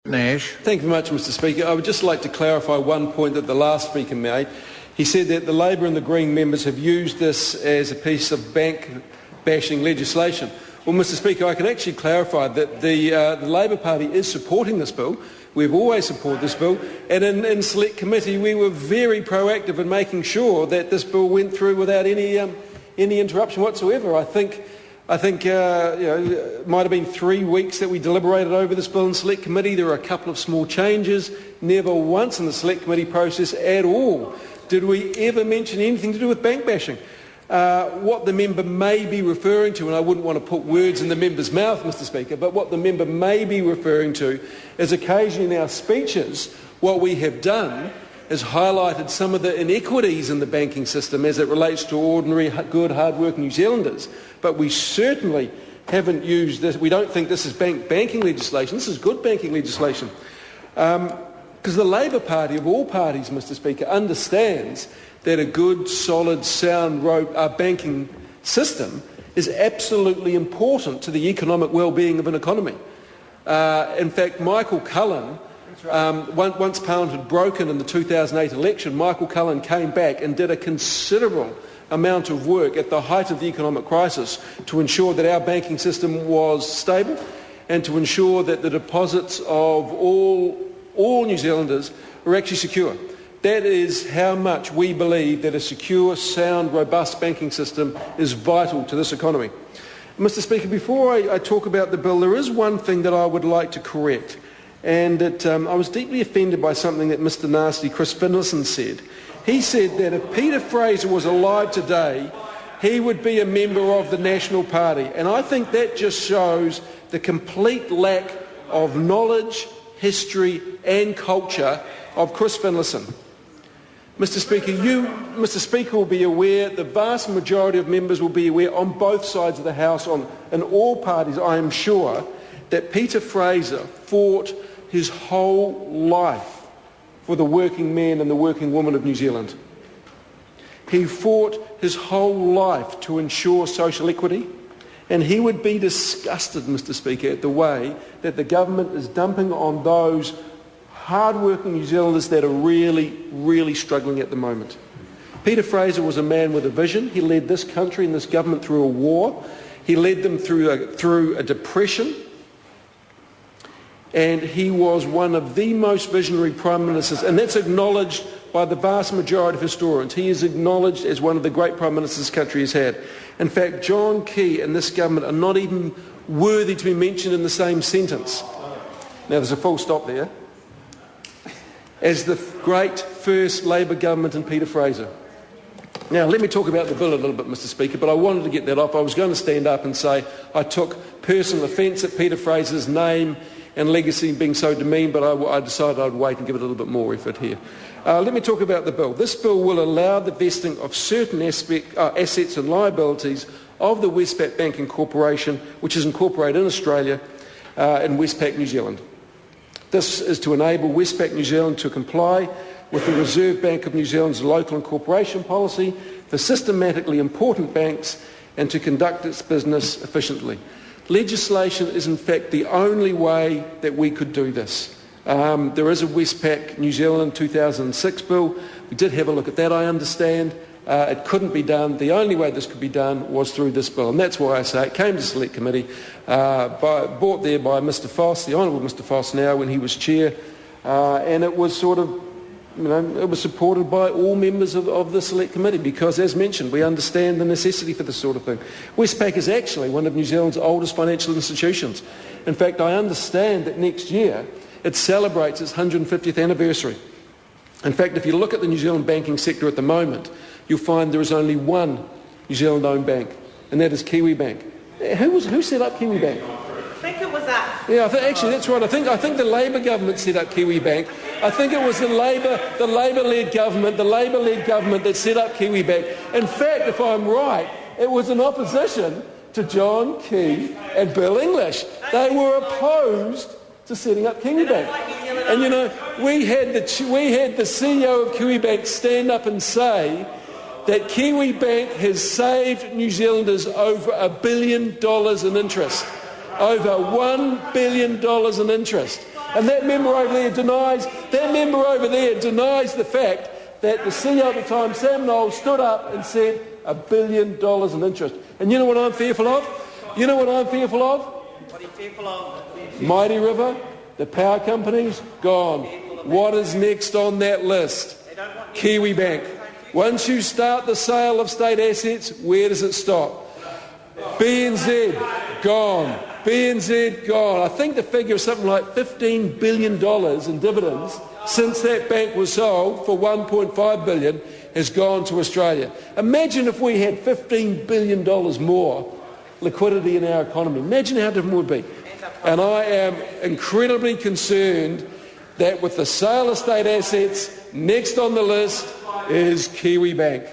Nash. Thank you very much, Mr Speaker. I would just like to clarify one point that the last speaker made. He said that the Labor and the Green members have used this as a piece of bank-bashing legislation. Well, Mr Speaker, I can actually clarify that the Labor Party is supporting this bill. We've always supported this bill, and in Select Committee we were very proactive in making sure that this bill went through without any interruption whatsoever. I think it might have been 3 weeks that we deliberated over this bill in Select Committee. There were a couple of small changes. Never once in the Select Committee process at all did we ever mention anything to do with bank bashing. What the member may be referring to, and I wouldn't want to put words in the member's mouth, Mr Speaker, but what the member may be referring to is occasionally in our speeches what we have done is highlighted some of the inequities in the banking system as it relates to ordinary, good, hard-working New Zealanders. But we certainly haven't used this. We don't think this is banking legislation. This is good banking legislation. Because the Labor Party, of all parties, Mr Speaker, understands that a good, solid, sound banking system is absolutely important to the economic well-being of an economy. In fact, Michael Cullen, once Parliament had broken in the 2008 election, Michael Cullen came back and did a considerable amount of work at the height of the economic crisis to ensure that our banking system was stable and to ensure that the deposits of all New Zealanders were actually secure. That is how much we believe that a secure, sound, robust banking system is vital to this economy. Mr Speaker, before I talk about the bill, there is one thing that I would like to correct. And I was deeply offended by something that Mr Nasty Chris Finlayson said. He said that if Peter Fraser was alive today, he would be a member of the National Party. And I think that just shows the complete lack of knowledge, history and culture of Chris Finlayson. Mr Speaker will be aware, the vast majority of members will be aware on both sides of the House, in all parties, I am sure, that Peter Fraser fought his whole life for the working man and the working woman of New Zealand. He fought his whole life to ensure social equity, and he would be disgusted, Mr Speaker, at the way that the government is dumping on those hard-working New Zealanders that are really, really struggling at the moment. Peter Fraser was a man with a vision. He led this country and this government through a war. He led them through a depression. And he was one of the most visionary prime ministers, and that's acknowledged by the vast majority of historians. He is acknowledged as one of the great prime ministers this country has had. In fact, John Key and this government are not even worthy to be mentioned in the same sentence. Now, there's a full stop there. As the great first Labor government in Peter Fraser. Now, let me talk about the bill a little bit, Mr Speaker, but I wanted to get that off. I was going to stand up and say I took personal offence at Peter Fraser's name and legacy being so demeaned, but I decided I'd wait and give it a little bit more effort here. Let me talk about the bill. This bill will allow the vesting of certain assets and liabilities of the Westpac Banking Corporation, which is incorporated in Australia, in Westpac, New Zealand. This is to enable Westpac New Zealand to comply with the Reserve Bank of New Zealand's local incorporation policy for systematically important banks and to conduct its business efficiently. Legislation is in fact the only way that we could do this. There is a Westpac New Zealand 2006 bill. We did have a look at that, I understand. It couldn't be done. The only way this could be done was through this bill, and that's why I say it came to Select Committee, brought there by Mr Foss, the Honourable Mr Foss now when he was chair, and it was sort of, it was supported by all members of the Select Committee because, as mentioned, we understand the necessity for this sort of thing. Westpac is actually one of New Zealand's oldest financial institutions. In fact, I understand that next year it celebrates its 150th anniversary. In fact, if you look at the New Zealand banking sector at the moment, you'll find there is only one New Zealand-owned bank, and that is Kiwi Bank. Who set up Kiwi Bank? I think it was us. Yeah, actually that's right. I think the Labor government set up Kiwi Bank. I think it was the Labor-led government that set up Kiwi Bank. In fact, if I'm right, it was in opposition to John Key and Bill English. They were opposed to setting up Kiwi Bank. And we had the CEO of Kiwi Bank stand up and say that Kiwi Bank has saved New Zealanders over $1 billion in interest. Over $1 billion in interest. And that member over there denies the fact that the CEO at the time, Sam Knowles, stood up and said $1 billion in interest. And you know what I'm fearful of? What are you fearful of? Mighty River, the power companies, gone. What is next on that list? Kiwi Bank. Once you start the sale of state assets, where does it stop? BNZ, gone. BNZ, gone. I think the figure is something like $15 billion in dividends since that bank was sold for $1.5 billion has gone to Australia. Imagine if we had $15 billion more liquidity in our economy. Imagine how different it would be. And I am incredibly concerned that with the sale of state assets, next on the list is Kiwi Bank.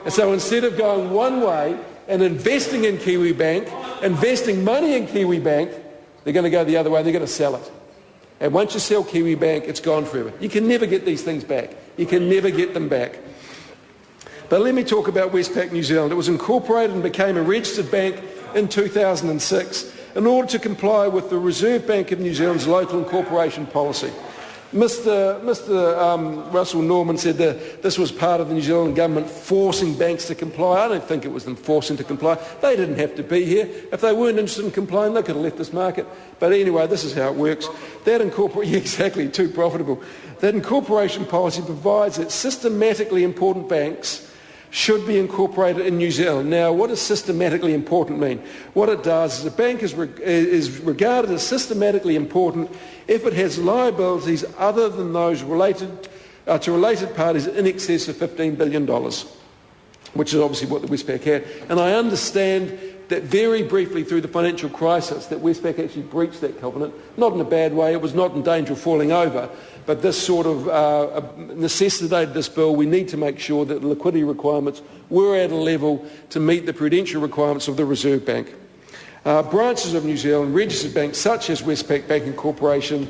And so instead of going one way and investing in Kiwi Bank, investing money in Kiwi Bank, they're going to go the other way. They're going to sell it. And once you sell Kiwi Bank, it's gone forever. You can never get these things back. You can never get them back. But let me talk about Westpac New Zealand. It was incorporated and became a registered bank in 2006 in order to comply with the Reserve Bank of New Zealand's local incorporation policy. Mr. Russell Norman said that this was part of the New Zealand government forcing banks to comply. I don't think it was them forcing to comply. They didn't have to be here. If they weren't interested in complying, they could have left this market. But anyway, this is how it works. Exactly, too profitable. That incorporation policy provides that systematically important banks should be incorporated in New Zealand. Now, what does systematically important mean? What it does is a bank is regarded as systematically important if it has liabilities other than those related to related parties in excess of $15 billion, which is obviously what the Westpac had. And I understand that very briefly through the financial crisis that Westpac actually breached that covenant, not in a bad way. It was not in danger of falling over. But this sort of necessitated this bill. We need to make sure that the liquidity requirements were at a level to meet the prudential requirements of the Reserve Bank. Branches of New Zealand, registered banks such as Westpac Banking Corporation,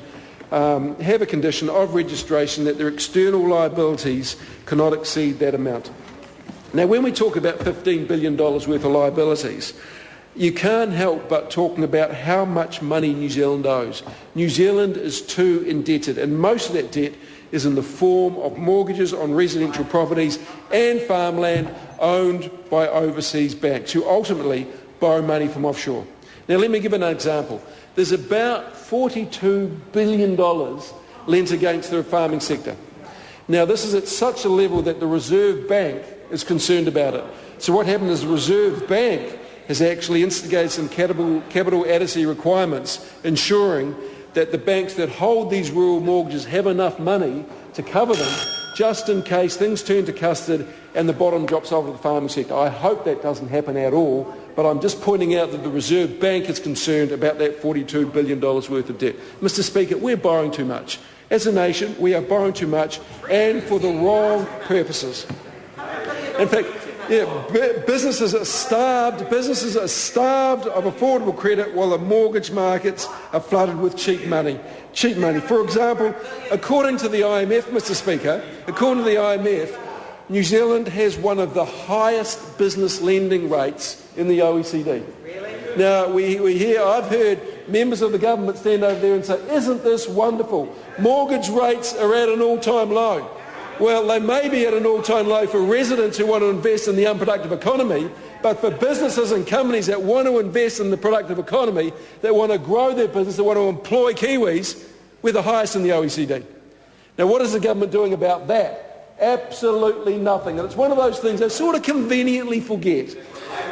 have a condition of registration that their external liabilities cannot exceed that amount. Now, when we talk about $15 billion worth of liabilities, you can't help but talking about how much money New Zealand owes. New Zealand is too indebted, and most of that debt is in the form of mortgages on residential properties and farmland owned by overseas banks who ultimately borrow money from offshore. Now, let me give an example. There's about $42 billion lent against the farming sector. Now, this is at such a level that the Reserve Bank is concerned about it. So what happened is the Reserve Bank has actually instigated some capital adequacy requirements, ensuring that the banks that hold these rural mortgages have enough money to cover them just in case things turn to custard and the bottom drops over the farming sector. I hope that doesn't happen at all, but I'm just pointing out that the Reserve Bank is concerned about that $42 billion worth of debt. Mr. Speaker, we're borrowing too much. As a nation, we are borrowing too much and for the wrong purposes. In fact, businesses are starved of affordable credit while the mortgage markets are flooded with cheap money. For example, according to the IMF, Mr. Speaker, according to the IMF, New Zealand has one of the highest business lending rates in the OECD. Really? Now, I've heard members of the government stand over there and say, isn't this wonderful? Mortgage rates are at an all-time low. Well, they may be at an all-time low for residents who want to invest in the unproductive economy, but for businesses and companies that want to invest in the productive economy, that want to grow their business, that want to employ Kiwis, we're the highest in the OECD. Now, what is the government doing about that? Absolutely nothing. And it's one of those things they sort of conveniently forget.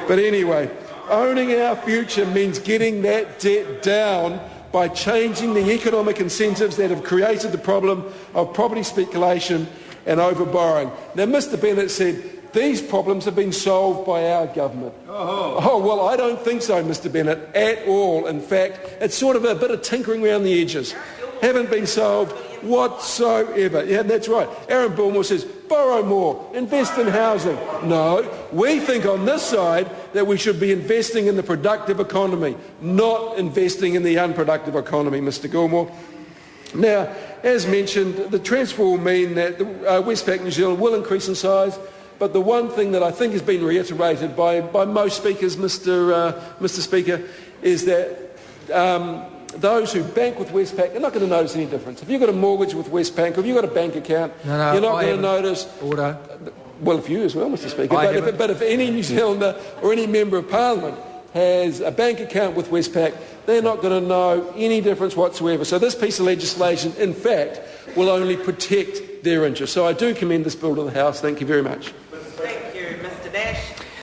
But anyway, owning our future means getting that debt down by changing the economic incentives that have created the problem of property speculation and overborrowing. Now, Mr. Bennett said these problems have been solved by our government. Oh, well, I don't think so, Mr. Bennett, at all. In fact, it's sort of a bit of tinkering around the edges. Haven't been solved whatsoever. Yeah, that's right. Aaron Bullmore says, borrow more, invest in housing. No, we think on this side that we should be investing in the productive economy, not investing in the unproductive economy, Mr. Gilmore. Now, as mentioned, the transfer will mean that Westpac New Zealand will increase in size, but the one thing that I think has been reiterated by most speakers, Mr. Speaker, is that those who bank with Westpac are not going to notice any difference. If you've got a mortgage with Westpac, or if you've got a bank account, you're not going to notice. Order. Well, if you as well, Mr. Speaker. But if any New Zealander or any Member of Parliament has a bank account with Westpac, they're not going to know any difference whatsoever. So this piece of legislation, in fact, will only protect their interests. So I do commend this bill to the House. Thank you very much.